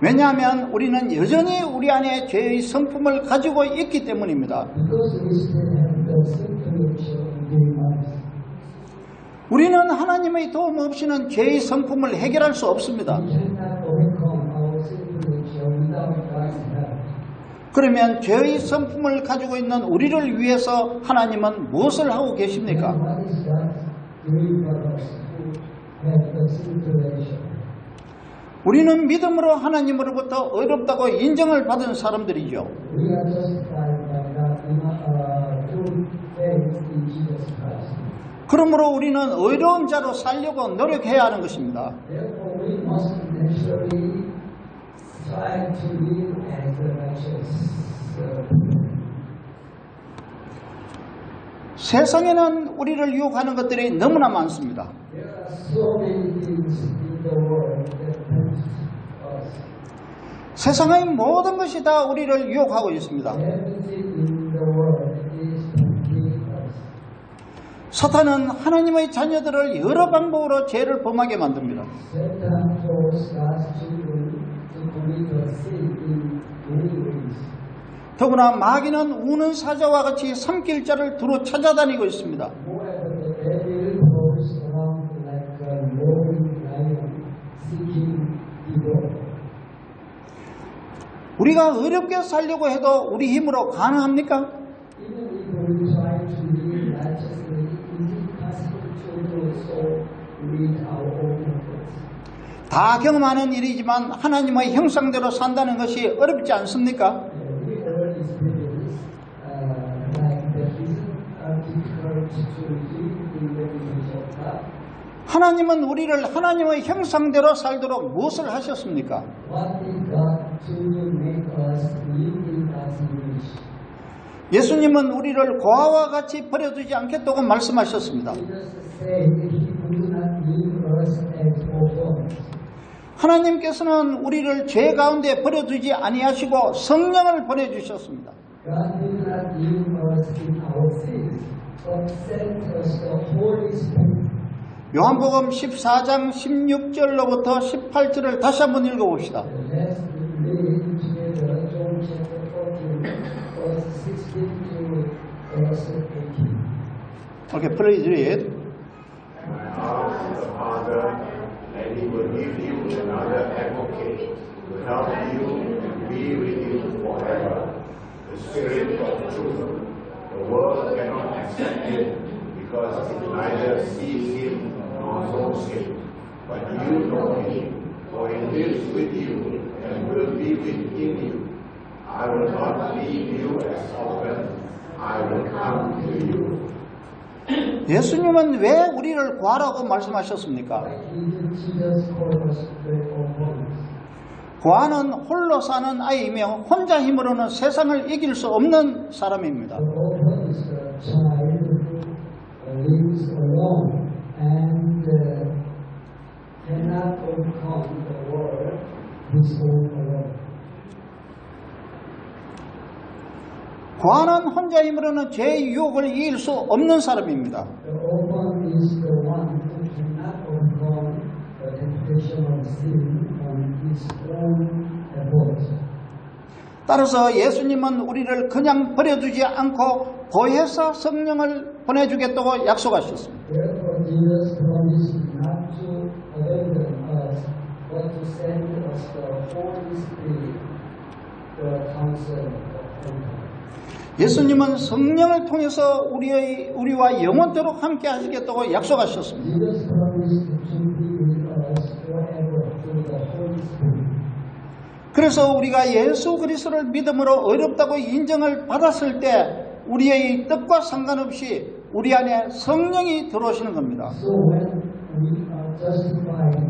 왜냐하면 우리는 여전히 우리 안에 죄의 성품을 가지고 있기 때문입니다. Because we still have the sinful nature within us. 우리는 하나님의 도움 없이는 죄의 성품을 해결할 수 없습니다. We cannot overcome our sinful nature without God's help. 그러면 죄의 성품을 가지고 있는 우리를 위해서 하나님은 무엇을 하고 계십니까? And what is God doing for us who have the sinful nature? 우리는 믿음으로 하나님으로부터 의롭다고 인정을 받은 사람들이죠. We are justified by God through faith in Jesus Christ. 그러므로 우리는 의로운 자로 살려고 노력해야 하는 것입니다. Therefore, we must naturally strive to live as the righteous people. 세상에는 우리를 유혹하는 것들이 너무나 많습니다. There are so many things in the world that tempt us. 세상의 모든 것이 다 우리를 유혹하고 있습니다. Everything in the world is tempting us. 사탄은 하나님의 자녀들을 여러 방법으로 죄를 범하게 만듭니다. Satan forces God's children to commit a sin in many ways. 더구나 마귀는 우는 사자와 같이 삼킬 자를 두루 찾아다니고 있습니다. Moreover, the devil prowls around like a roaring lion, seeking evil. 우리가 어렵게 살려고 해도 우리 힘으로 가능합니까? Even if we try to live righteously, is it possible to do so with our own efforts? 다 경험하는 일이지만 하나님의 형상대로 산다는 것이 어렵지 않습니까? We all experience like that isn't difficult to live in the image of God. 하나님은 우리를 하나님의 형상대로 살도록 무엇을 하셨습니까? What did God to make us live in God's image? 예수님은 우리를 고아와 같이 버려두지 않겠다고 말씀하셨습니다. Jesus said He would not leave us as orphans. 하나님께서는 우리를 죄 가운데 버려두지 아니하시고 성령을 보내주셨습니다. God did not leave us in our sins, but sent us the Holy Spirit. 요한복음 14장 16절로부터 18절을 다시 한번 읽어봅시다. Let's read together John chapter 14, verse 16 to verse 18. Okay, please read. Ask the Father, and He will give you another advocate to help you and be with you forever, the Spirit of truth. The world cannot accept Him because it neither sees Him nor knows Him. But you know Him, for He lives with you and will be within you. I will not leave you as orphans. I will come to you. 예수님은 왜 우리를 고아라고 말씀하셨습니까? Jesus called us the orphans. 고아는 홀로 사는 아이이며 혼자 힘으로는 세상을 이길 수 없는 사람입니다. The orphan is the child who lives alone and cannot overcome the world his own alone. 고아는 혼자 힘으로는 죄의 유혹을 이길 수 없는 사람입니다. The orphan is the one who cannot overcome the temptation of sin on his own effort. 따라서 예수님은 우리를 그냥 버려두지 않고 보혜사 성령을 보내주겠다고 약속하셨습니다. Therefore, Jesus promised not to abandon us, but to send us the Holy Spirit, the Counselor of Comfort. 예수님은 성령을 통해서 우리와 영원토록 함께 하시겠다고 약속하셨습니다. Jesus promised to be with us forever through the Holy Spirit. 그래서 우리가 예수 그리스도를 믿음으로 어렵다고 인정을 받았을 때 우리의 뜻과 상관없이 우리 안에 성령이 들어오시는 겁니다. So when we are justified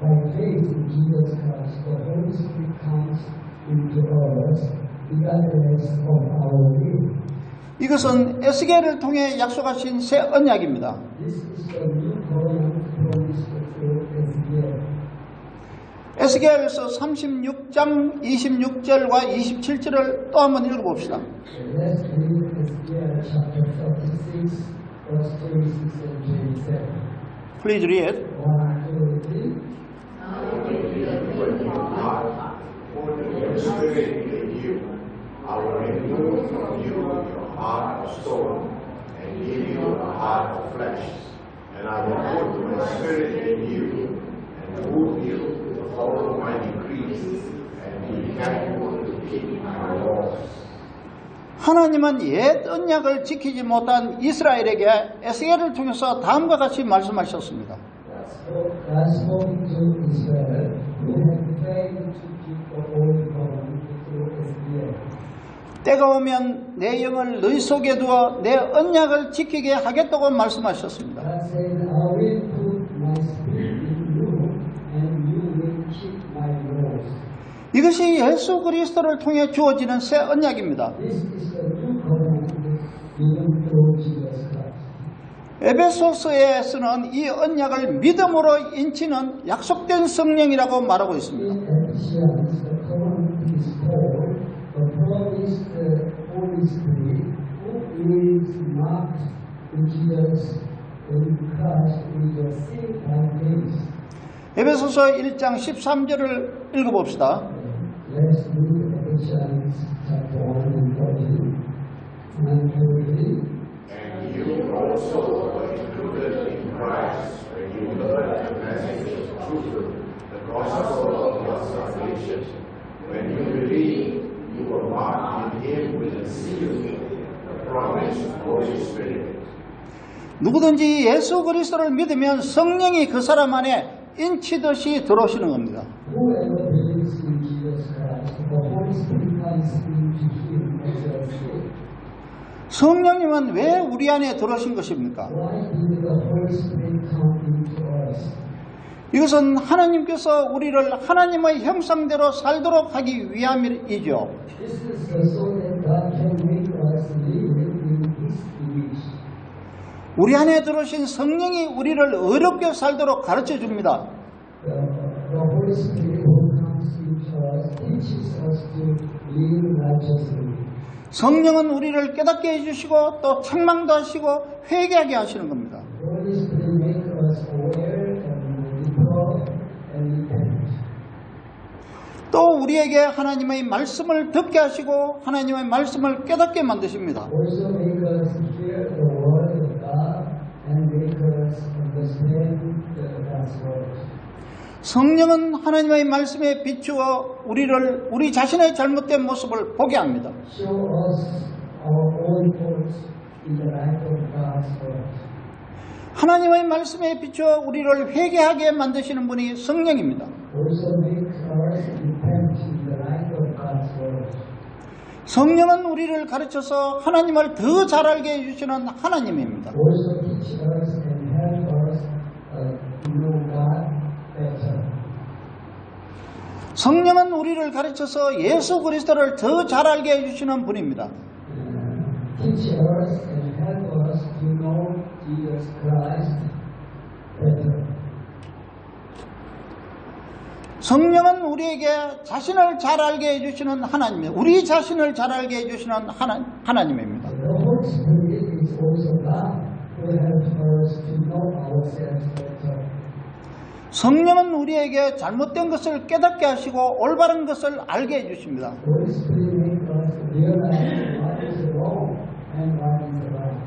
by faith in Jesus Christ, the Holy Spirit comes into us, regardless of our will. 이것은 에스겔을 통해 약속하신 새 언약입니다. This is the new covenant promised through Ezekiel. 에스겔서 36장 26절과 27절을 또 한번 읽어봅시다. Let's read Ezekiel chapter 36, verse 26 and 27. Please read. 1, 2, 3. Put your spirit in you. I will remove from you your heart of stone and give you a heart of flesh. And I will put my spirit in you and move you to follow my decrees and be careful to keep my laws. 하나님은 옛 언약을 지키지 못한 이스라엘에게 에스겔을 통해서 다음과 같이 말씀하셨습니다. God spoke to Israel, who had failed to keep the old covenant through Ezekiel. 때가 오면 내 영을 너희 속에 두어 내 언약을 지키게 하겠다고 말씀하셨습니다. God said, I will put my spirit in you, and you will keep my laws. 이것이 예수 그리스도를 통해 주어지는 새 언약입니다. This is the new covenant given through Jesus Christ. 에베소서에서는 이 언약을 믿음으로 인치는 약속된 성령이라고 말하고 있습니다. In Ephesians, the covenant is called the promised Holy Spirit, who is marked in Jesus in Christ with the seal by grace. 에베소서 1장 13절을 읽어봅시다. Let's read Ephesians chapter 1 and 13. And everything. And you also were included in Christ when you heard the message of truth, the gospel of your salvation. When you believed, you were marked in Him with a seal, the promised Holy Spirit. 누구든지 예수 그리스도를 믿으면 성령이 그 사람 안에 인치듯이 들어오시는 겁니다. Whoever believes in Jesus Christ, the Holy Spirit comes into him as a seal. 성령님은 왜 우리 안에 들어오신 것입니까? Why did the Holy Spirit come into us? 이것은 하나님께서 우리를 하나님의 형상대로 살도록 하기 위함이죠. This is so that God can make us live in His image. 우리 안에 들어오신 성령이 우리를 어렵게 살도록 가르쳐 줍니다. The Holy Spirit who comes into us teaches us to live righteously. 성령은 우리를 깨닫게 해주시고 또 책망도 하시고 회개하게 하시는 겁니다. The Holy Spirit makes us aware and reprove and repent. 또 우리에게 하나님의 말씀을 듣게 하시고 하나님의 말씀을 깨닫게 만드십니다. Also make us hear the word of God and make us understand God's word. 성령은 하나님의 말씀에 비추어 우리 자신의 잘못된 모습을 보게 합니다. Show us our own faults in the light of God's word. 하나님의 말씀에 비추어 우리를 회개하게 만드시는 분이 성령입니다. Also make us repent in the light of God's word. 성령은 우리를 가르쳐서 하나님을 더 잘 알게 해주시는 하나님입니다. Also teach us and help us to know God better. 성령은 우리를 가르쳐서 예수 그리스도를 더 잘 알게 해주시는 분입니다. Teach us and help us to know Jesus Christ better. 성령은 우리에게 자신을 잘 알게 해주시는 하나님입니다. 우리 자신을 잘 알게 해주시는 하나님입니다. The Holy Spirit is also God who helps us to know ourselves better. 성령은 우리에게 잘못된 것을 깨닫게 하시고 올바른 것을 알게 해주십니다. The Holy Spirit makes us realize what is wrong and what is right.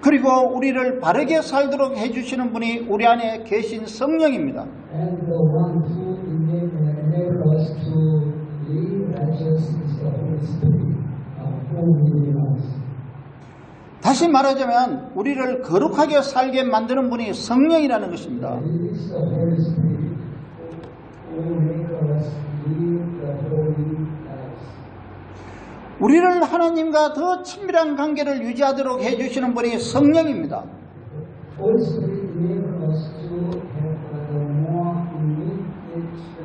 그리고 우리를 바르게 살도록 해주시는 분이 우리 안에 계신 성령입니다. And the one who enables us to live righteous is the Holy Spirit who lives in us. 다시 말하자면 우리를 거룩하게 살게 만드는 분이 성령이라는 것입니다. It is the Holy Spirit who makes us live the holy lives. 우리를 하나님과 더 친밀한 관계를 유지하도록 해주시는 분이 성령입니다. Holy Spirit enables us to have the more immediate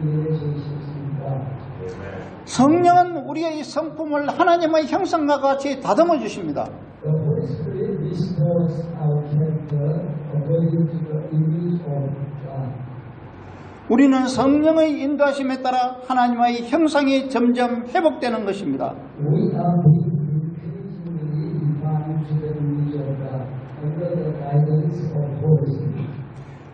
relationships with God. 성령은 우리의 성품을 하나님의 형상과 같이 다듬어 주십니다. The Holy Spirit restores our character according to the image of God. 우리는 성령의 인도하심에 따라 하나님의 형상이 점점 회복되는 것입니다. We are being increasingly refined to the image of God under the guidance of Holy Spirit.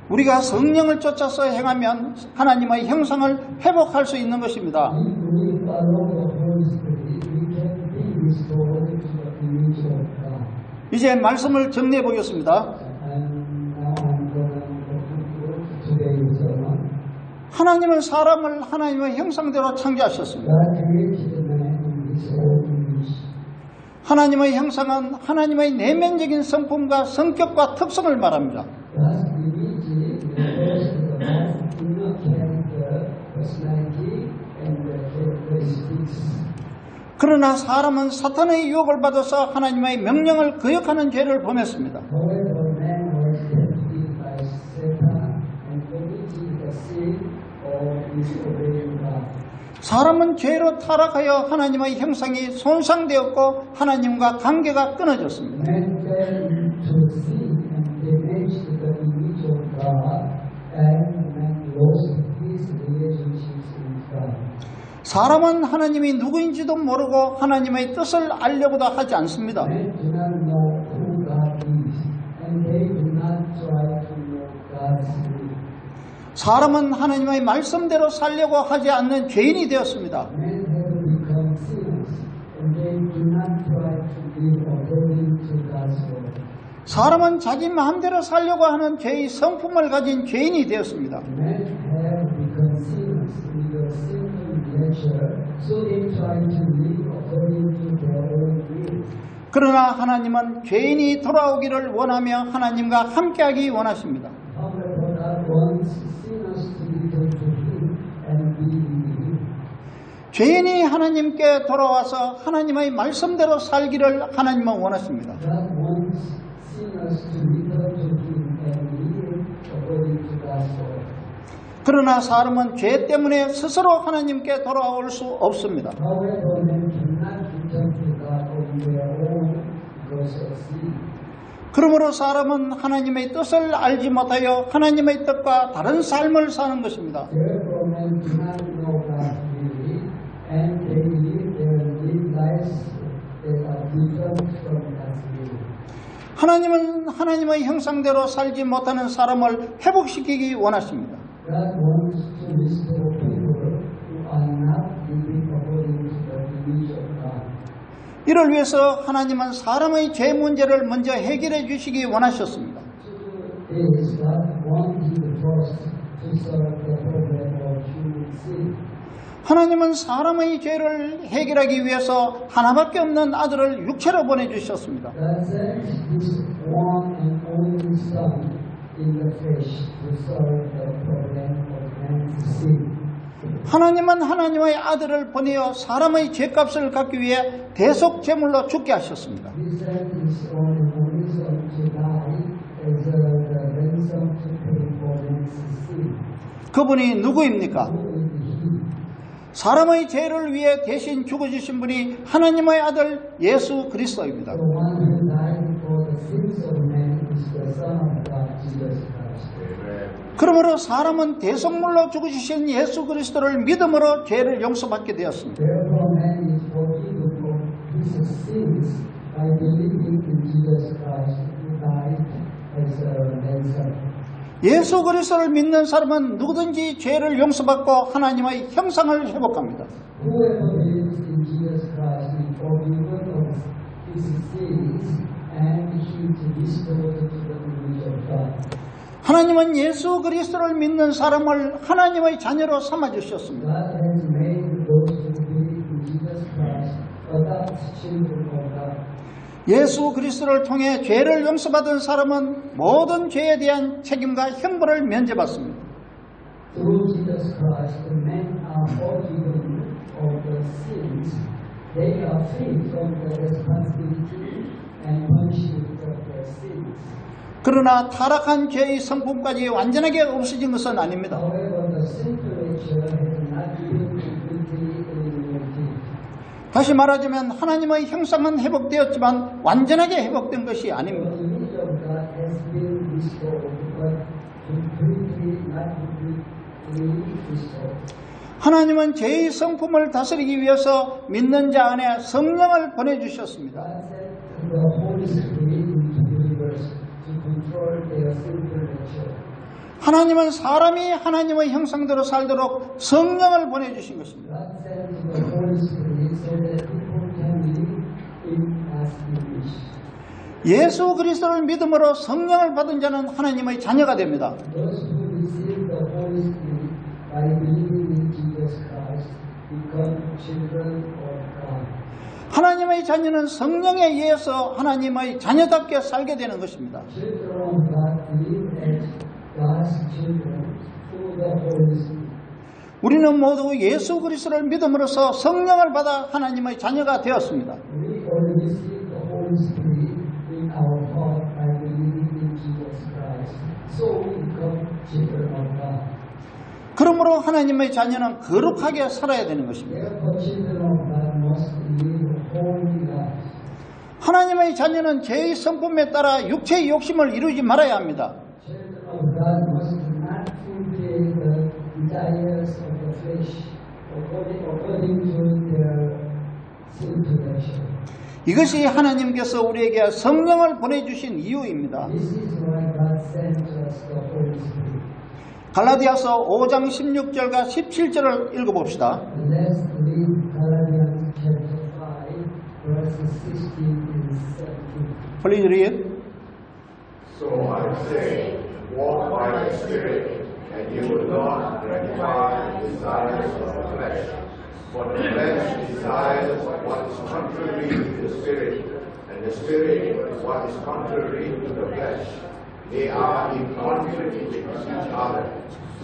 우리가 성령을 쫓아서 행하면 하나님의 형상을 회복할 수 있는 것입니다. If we follow the Holy Spirit, we can be restored to the image of God. 이제 말씀을 정리해 보겠습니다. And now I'm going to conclude today's sermon. 하나님은 사람을 하나님의 형상대로 창조하셨습니다. God created man in His own image. 하나님의 형상은 하나님의 내면적인 성품과 성격과 특성을 말합니다. God's image refers to the man's inner character, personality, and the characteristics. 그러나 사람은 사탄의 유혹을 받아서 하나님의 명령을 거역하는 죄를 범했습니다. However, man was tempted by Satan and committed the sin of disobeying God. 사람은 죄로 타락하여 하나님의 형상이 손상되었고 하나님과 관계가 끊어졌습니다. Man fell into sin and damaged the image of God, and man lost his relationships with God. 사람은 하나님이 누구인지도 모르고 하나님의 뜻을 알려고도 하지 않습니다. Men do not know who God is, and they do not try to know God's will. 사람은 하나님의 말씀대로 살려고 하지 않는 죄인이 되었습니다. Men have become sinners, and they do not try to live according to God's word. 사람은 자기 마음대로 살려고 하는 죄의 성품을 가진 죄인이 되었습니다. Men have become sinners with a sinful nature, so they try to live according to their own will. 그러나 하나님은 죄인이 돌아오기를 원하며 하나님과 함께하기 원하십니다. However, God wants sinners to return to Him and be with Him. 죄인이 하나님께 돌아와서 하나님의 말씀대로 살기를 하나님은 원하십니다. God wants sinners to return to Him and live according to God's word. 그러나 사람은 죄 때문에 스스로 하나님께 돌아올 수 없습니다. However, men cannot return to God on their own because of sin. 그러므로 사람은 하나님의 뜻을 알지 못하여 하나님의 뜻과 다른 삶을 사는 것입니다. Therefore, men do not know God's will, and they live their lives that are different from God's will. 하나님은 하나님의 형상대로 살지 못하는 사람을 회복시키기 원하십니다. God wants to restore people who are not living according to the image of God. 이를 위해서 하나님은 사람의 죄 문제를 먼저 해결해 주시기 원하셨습니다. To do this, God wanted first to solve the problem of human sin. 하나님은 사람의 죄를 해결하기 위해서 하나밖에 없는 아들을 육체로 보내주셨습니다. God sent His one and only Son in the flesh to solve the problem of man's sin. 하나님은 하나님의 아들을 보내어 사람의 죄값을 갚기 위해 대속 제물로 죽게 하셨습니다. He sent His only Son to die as the ransom to pay for man's sin. 그분이 누구입니까? Who is He? 사람의 죄를 위해 대신 죽어주신 분이 하나님의 아들 예수 그리스도입니다. The one who died for the sins of man is the Son of God, Jesus Christ. 그러므로 사람은 대속물로 죽으신 예수 그리스도를 믿음으로 죄를 용서받게 되었습니다. Therefore, man is forgiven for his sins by believing in Jesus Christ, who died as a ransom. 예수 그리스도를 믿는 사람은 누구든지 죄를 용서받고 하나님의 형상을 회복합니다. Whoever believes in Jesus Christ is forgiven of his sins, and he is restored to the image of God. 하나님은 예수 그리스도를 믿는 사람을 하나님의 자녀로 삼아주셨습니다. God has made those who believe in Jesus Christ adopt children of God. 예수 그리스도를 통해 죄를 용서받은 사람은 모든 죄에 대한 책임과 형벌을 면제받습니다. Through Jesus Christ, the men are forgiven of the sins. They are free from the responsibility and punishment of their sins. 그러나 타락한 죄의 성품까지 완전하게 없어진 것은 아닙니다. However, the sinful nature has not been completely eliminated. 다시 말하자면 하나님의 형상은 회복되었지만 완전하게 회복된 것이 The 아닙니다. image of God has been restored, but completely not completely restored. 하나님은 죄의 성품을 다스리기 위해서 믿는 자 안에 성령을 보내주셨습니다. God sent the Holy Spirit into believers to control their sinful nature. 하나님은 사람이 하나님의 형상대로 살도록 성령을 보내주신 것입니다. God sent the Holy Spirit so that people can live in God's image. 예수 그리스도를 믿음으로 성령을 받은 자는 하나님의 자녀가 됩니다. Those who receive the Holy Spirit by believing in Jesus Christ become children of God. 하나님의 자녀는 성령에 의해서 하나님의 자녀답게 살게 되는 것입니다. Children of God live as God's children through the Holy Spirit. 우리는 모두 예수 그리스도를 믿음으로써 성령을 받아 하나님의 자녀가 되었습니다. We already receive the Holy Spirit in our heart by believing in Jesus Christ. So we become children of God. 그러므로 하나님의 자녀는 거룩하게 살아야 되는 것입니다. Therefore, children of God must live holy lives. 하나님의 자녀는 죄의 성품에 따라 육체의 욕심을 이루지 말아야 합니다. Children of God must not fulfill the desires of the flesh according to their sinful nature. 이것이 하나님께서 우리에게 성령을 보내주신 이유입니다. This is why God sent us the Holy Spirit. 갈라디아서 5장 16절과 17절을 읽어봅시다. Let's read Galatians chapter 5, verses 16 and 17. Please read. So I say, walk by the Spirit, and you will not gratify the desires of the flesh. For the flesh desires what is contrary to the Spirit, and the Spirit what is contrary to the flesh. They are in conflict with each other,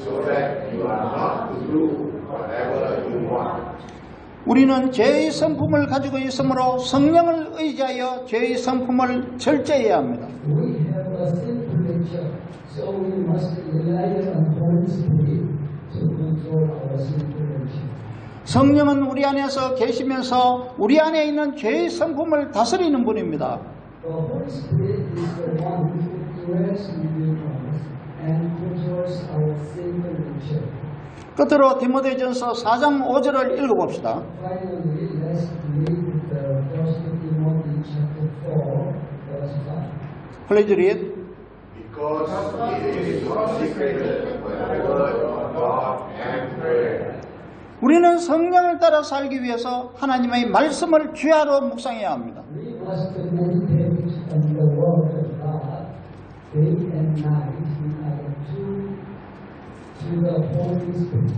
so that you are not to do whatever you want. 우리는 죄의 성품을 가지고 있으므로 성령을 의지하여 죄의 성품을 절제해야 합니다. We have a sinful nature, so we must rely on Holy Spirit to control our sinful nature. 성령은 우리 안에서 계시면서 우리 안에 있는 죄의 성품을 다스리는 분입니다. The Holy Spirit is the one who dwells within us and controls our sinful nature. 끝으로 디모데전서 4장 5절을 읽어봅시다. Finally, let's read the 1 Timothy chapter 4, verse 5. Please read. Because it is consecrated by the word of God and prayer. 우리는 성령을 따라 살기 위해서 하나님의 말씀을 주야로 묵상해야 합니다. We must meditate on the word of God day and night in order to the Holy Spirit.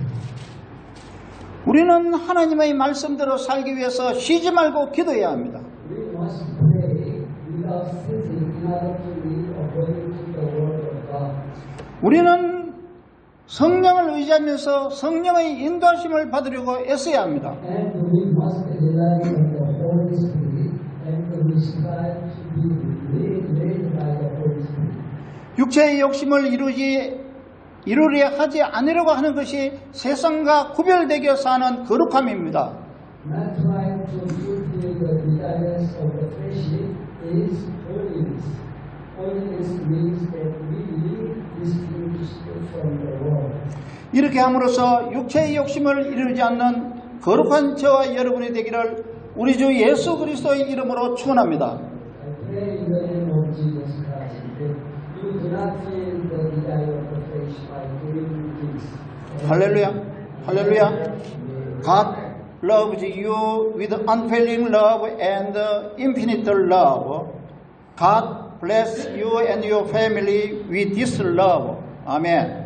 우리는 하나님의 말씀대로 살기 위해서 쉬지 말고 기도해야 합니다. We must pray without ceasing in order to live according to the word of God. 우리는 성령을 의지하면서 성령의 인도하심을 받으려고 애써야 합니다. And we must rely on the Holy Spirit and we strive to be led by the Holy Spirit. 육체의 욕심을 이루려 하지 않으려고 하는 것이 세상과 구별되게 사는 거룩함입니다. Not trying to fulfill the desires of the flesh is holiness. Holiness means that we live distinct from the world. 이렇게 함으로써 육체의 욕심을 이루지 않는 거룩한 저와 여러분이 되기를 우리 주 예수 그리스도의 이름으로 축원합니다. I pray in the name of Jesus Christ that you do not feel the desire of the flesh by doing things. 할렐루야, 할렐루야. God loves you with unfailing love and infinite love. God bless you and your family with this love. 아멘.